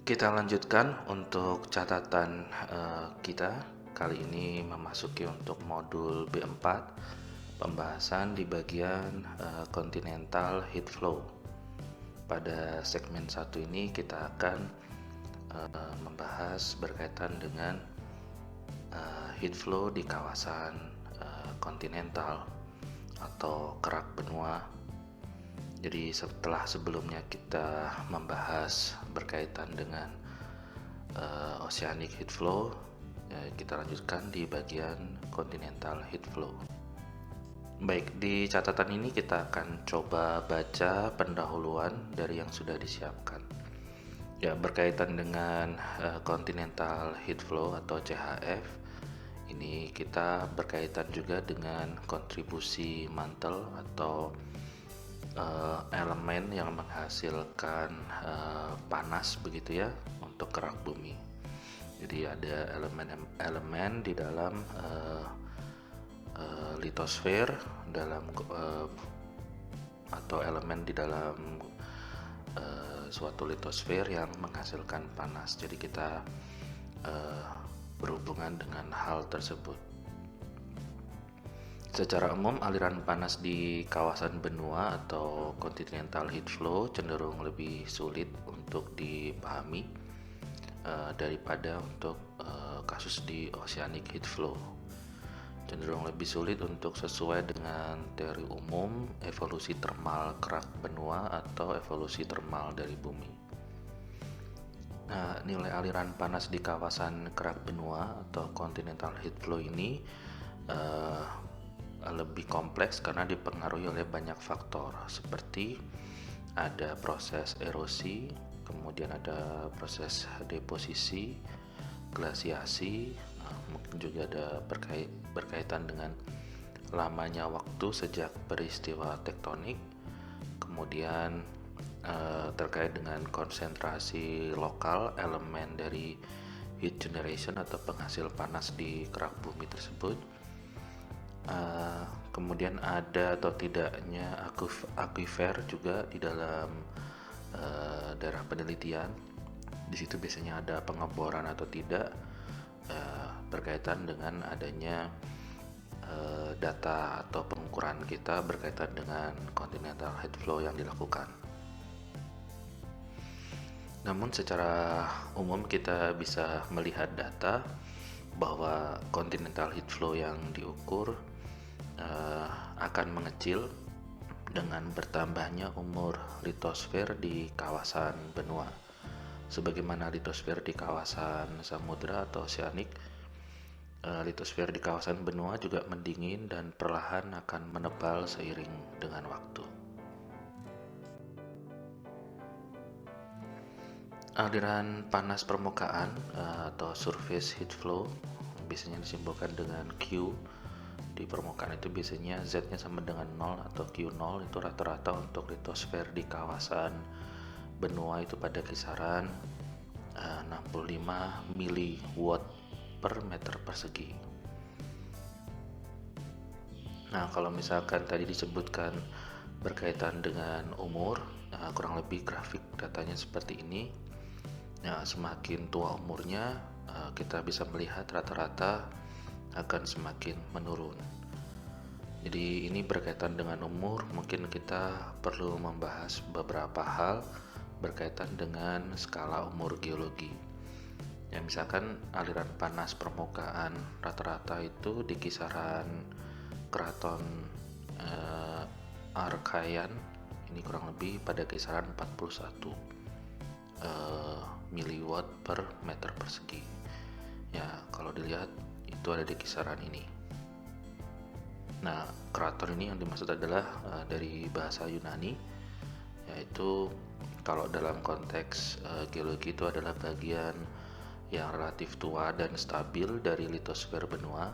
Kita lanjutkan untuk catatan kita. Kali ini memasuki untuk modul B4, pembahasan di bagian continental heat flow. Pada segmen 1 ini kita akan membahas berkaitan dengan heat flow di kawasan kontinental atau kerak benua. Jadi sebelumnya kita membahas berkaitan dengan oceanic heat flow, kita lanjutkan di bagian continental heat flow. Baik, di catatan ini kita akan coba baca pendahuluan dari yang sudah disiapkan. Ya, berkaitan dengan continental heat flow atau CHF, ini kita berkaitan juga dengan kontribusi mantel atau elemen yang menghasilkan panas begitu ya untuk kerak bumi. Jadi ada elemen di dalam litosfer atau elemen di dalam suatu litosfer yang menghasilkan panas. Jadi kita berhubungan dengan hal tersebut. Secara umum, aliran panas di kawasan benua atau continental heat flow cenderung lebih sulit untuk dipahami daripada untuk kasus di oceanic heat flow. Cenderung lebih sulit untuk sesuai dengan teori umum evolusi termal kerak benua atau evolusi termal dari bumi. Nah, nilai aliran panas di kawasan kerak benua atau continental heat flow ini lebih kompleks karena dipengaruhi oleh banyak faktor, seperti ada proses erosi, kemudian ada proses deposisi, glasiasi, mungkin juga ada berkaitan dengan lamanya waktu sejak peristiwa tektonik, kemudian terkait dengan konsentrasi lokal elemen dari heat generation atau penghasil panas di kerak bumi tersebut. Kemudian ada atau tidaknya aquifer juga di dalam daerah penelitian. Di situ biasanya ada pengeboran atau tidak, berkaitan dengan adanya data atau pengukuran kita berkaitan dengan continental heat flow yang dilakukan. Namun secara umum kita bisa melihat data bahwa continental heat flow yang diukur akan mengecil dengan bertambahnya umur litosfer di kawasan benua. Sebagaimana litosfer di kawasan samudra atau oceanik, litosfer di kawasan benua juga mendingin dan perlahan akan menebal seiring dengan waktu. Aliran panas permukaan atau surface heat flow biasanya disimbolkan dengan Q. Di permukaan itu biasanya Z-nya sama dengan 0 atau Q0, itu rata-rata untuk litosfer di kawasan benua itu pada kisaran 65 miliwatt per meter persegi. Nah, kalau misalkan tadi disebutkan berkaitan dengan umur, kurang lebih grafik datanya seperti ini. Nah, semakin tua umurnya, kita bisa melihat rata-rata akan semakin menurun. Jadi ini berkaitan dengan umur, mungkin kita perlu membahas beberapa hal berkaitan dengan skala umur geologi. Ya, misalkan aliran panas permukaan rata-rata itu di kisaran keraton Archaean, ini kurang lebih pada kisaran 41 miliwatt per meter persegi. Ya, kalau dilihat itu ada di kisaran ini. Nah, keraton ini yang dimaksud adalah dari bahasa Yunani, yaitu kalau dalam konteks geologi itu adalah bagian yang relatif tua dan stabil dari litosfer benua.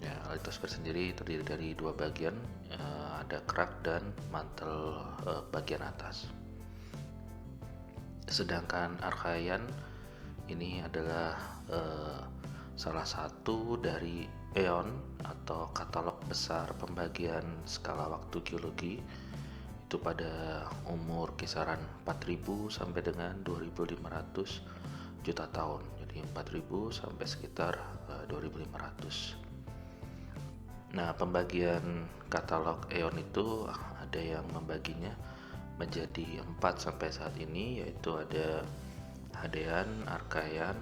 Ya, litosfer sendiri terdiri dari dua bagian, ada kerak dan mantel bagian atas. Sedangkan Archaean ini adalah salah satu dari eon atau katalog besar pembagian skala waktu geologi. itu pada umur kisaran 4.000 sampai dengan 2.500 juta tahun. Jadi 4.000 sampai sekitar 2.500. Nah, pembagian katalog eon itu ada yang membaginya menjadi 4 sampai saat ini, yaitu ada Hadean, Archaean,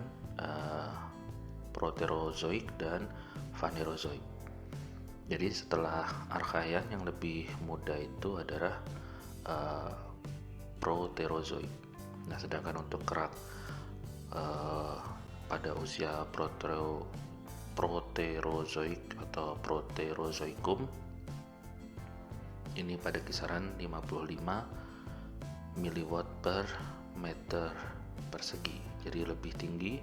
Proterozoik, dan Phanerozoik. Jadi setelah Archaean yang lebih muda itu adalah Proterozoik. Nah, sedangkan untuk kerak pada usia Proterozoik atau Proterozoikum ini pada kisaran 55 miliwatt per meter persegi. Jadi lebih tinggi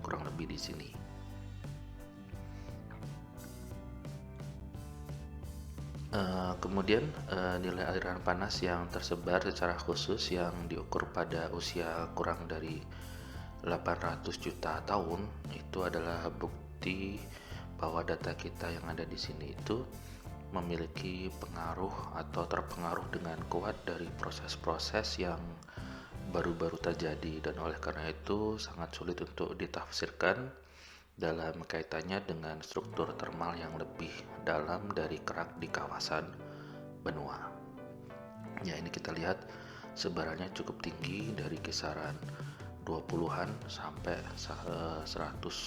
kurang lebih di sini. Kemudian nilai aliran panas yang tersebar secara khusus yang diukur pada usia kurang dari 800 juta tahun itu adalah bukti bahwa data kita yang ada di sini itu memiliki pengaruh atau terpengaruh dengan kuat dari proses-proses yang baru-baru terjadi, dan oleh karena itu sangat sulit untuk ditafsirkan dalam kaitannya dengan struktur termal yang lebih dalam dari kerak di kawasan benua. Ya, ini kita lihat sebarannya cukup tinggi dari kisaran 20-an sampai 125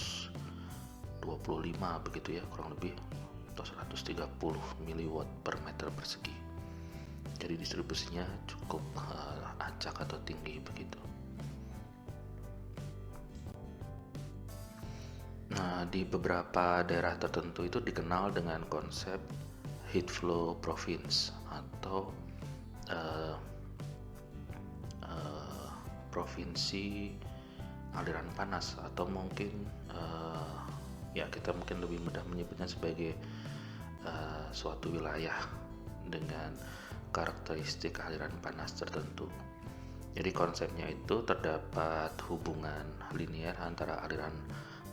begitu ya, kurang lebih, atau 130 miliwatt per meter persegi. Jadi distribusinya cukup acak atau tinggi begitu. Nah, di beberapa daerah tertentu itu dikenal dengan konsep heat flow province atau provinsi aliran panas, atau mungkin ya kita mungkin lebih mudah menyebutnya sebagai suatu wilayah dengan karakteristik aliran panas tertentu. Jadi konsepnya itu terdapat hubungan linear antara aliran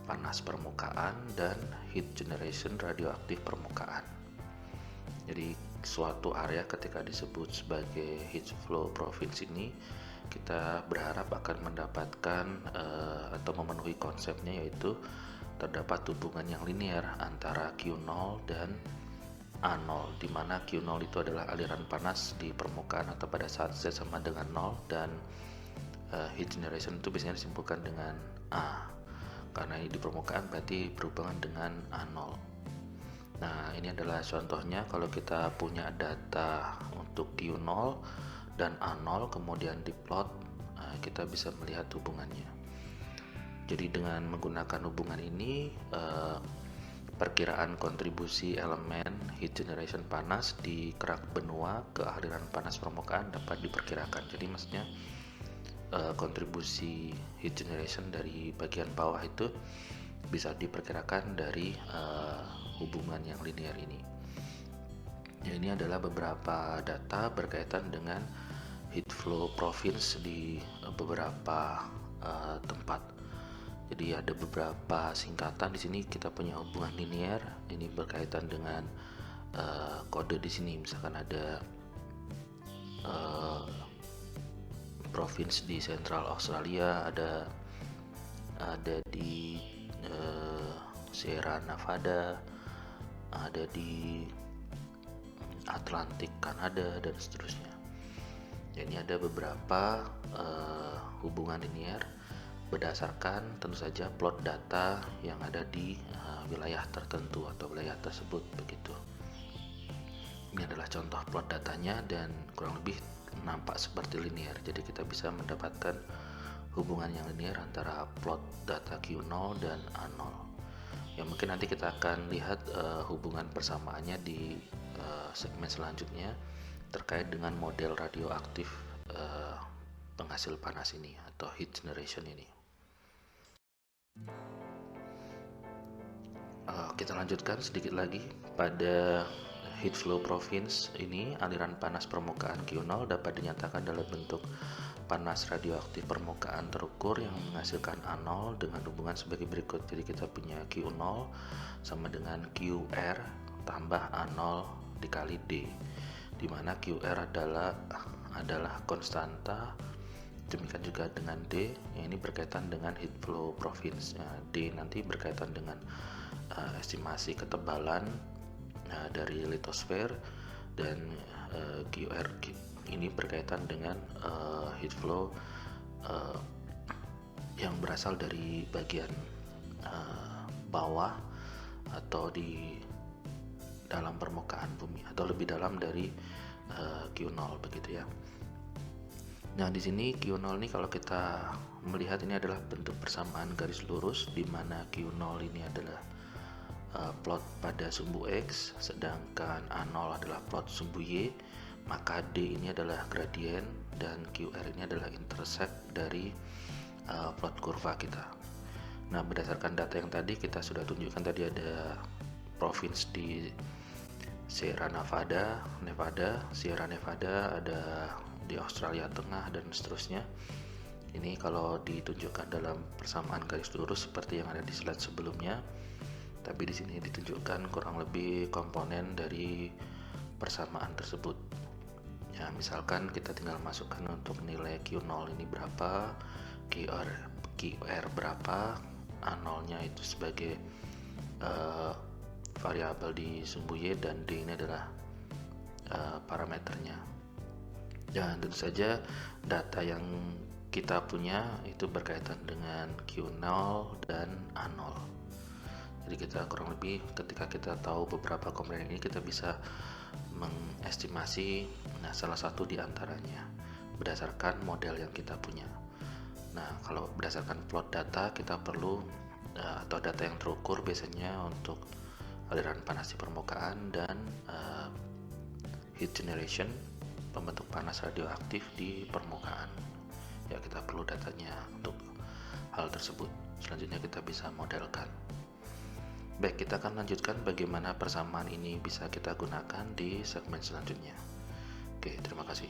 panas permukaan dan heat generation radioaktif permukaan. Jadi suatu area ketika disebut sebagai heat flow province ini, kita berharap akan mendapatkan atau memenuhi konsepnya, yaitu terdapat hubungan yang linear antara Q0 dan A0, di mana Q0 itu adalah aliran panas di permukaan atau pada saat Z sama dengan 0, dan heat generation itu biasanya disimpulkan dengan A. Karena ini di permukaan berarti berhubungan dengan A0. Nah, ini adalah contohnya kalau kita punya data untuk Q0 dan A0 kemudian diplot, kita bisa melihat hubungannya. Jadi dengan menggunakan hubungan ini, perkiraan kontribusi elemen heat generation panas di kerak benua ke aliran panas permukaan dapat diperkirakan. Jadi maksudnya kontribusi heat generation dari bagian bawah itu bisa diperkirakan dari hubungan yang linear ini. Ya, ini adalah beberapa data berkaitan dengan heat flow province di beberapa tempat. Jadi ada beberapa singkatan di sini. Kita punya hubungan linear, ini berkaitan dengan kode di sini. Misalkan ada provinsi di Central Australia, ada di Sierra Nevada, ada di Atlantik Kanada, dan seterusnya. Jadi ada beberapa hubungan linear berdasarkan tentu saja plot data yang ada di wilayah tertentu atau wilayah tersebut begitu. Ini adalah contoh plot datanya dan kurang lebih nampak seperti linear. Jadi kita bisa mendapatkan hubungan yang linear antara plot data Q0 dan A0. Ya, mungkin nanti kita akan lihat hubungan persamaannya di segmen selanjutnya terkait dengan model radioaktif penghasil panas ini atau heat generation ini. Kita lanjutkan sedikit lagi. Pada heat flow province ini, aliran panas permukaan Q0 dapat dinyatakan dalam bentuk panas radioaktif permukaan terukur yang menghasilkan A0 dengan hubungan sebagai berikut. Jadi kita punya Q0 sama dengan QR tambah A0 dikali D, di mana QR adalah konstanta. Demikian juga dengan D, yang ini berkaitan dengan heat flow province. D nanti berkaitan dengan estimasi ketebalan dari litosfer, dan QR ini berkaitan dengan heat flow yang berasal dari bagian bawah atau di dalam permukaan bumi, atau lebih dalam dari Q0 begitu ya. Nah, di sini Q0 ini kalau kita melihat ini adalah bentuk persamaan garis lurus, di mana Q0 ini adalah plot pada sumbu X, sedangkan A0 adalah plot sumbu Y, maka D ini adalah gradien dan QR ini adalah intersect dari plot kurva kita. Nah, berdasarkan data yang tadi kita sudah tunjukkan, tadi ada provinsi di Sierra Nevada, Sierra Nevada, ada di Australia Tengah dan seterusnya. Ini kalau ditunjukkan dalam persamaan garis lurus seperti yang ada di slide sebelumnya, tapi di sini ditunjukkan kurang lebih komponen dari persamaan tersebut. Ya, misalkan kita tinggal masukkan untuk nilai Q0 ini berapa, QR berapa, A0-nya itu sebagai variabel di sumbu Y, dan D ini adalah parameternya. Dan tentu saja data yang kita punya itu berkaitan dengan Q0 dan A0. Jadi kita kurang lebih ketika kita tahu beberapa komponen ini, kita bisa mengestimasi salah satu di antaranya berdasarkan model yang kita punya. Nah, kalau berdasarkan plot data, kita perlu atau data yang terukur biasanya untuk aliran panas di permukaan dan heat generation, pembentuk panas radioaktif di permukaan. Ya, kita perlu datanya untuk hal tersebut. Selanjutnya kita bisa modelkan. Baik, kita akan lanjutkan bagaimana persamaan ini bisa kita gunakan di segmen selanjutnya. Oke, terima kasih.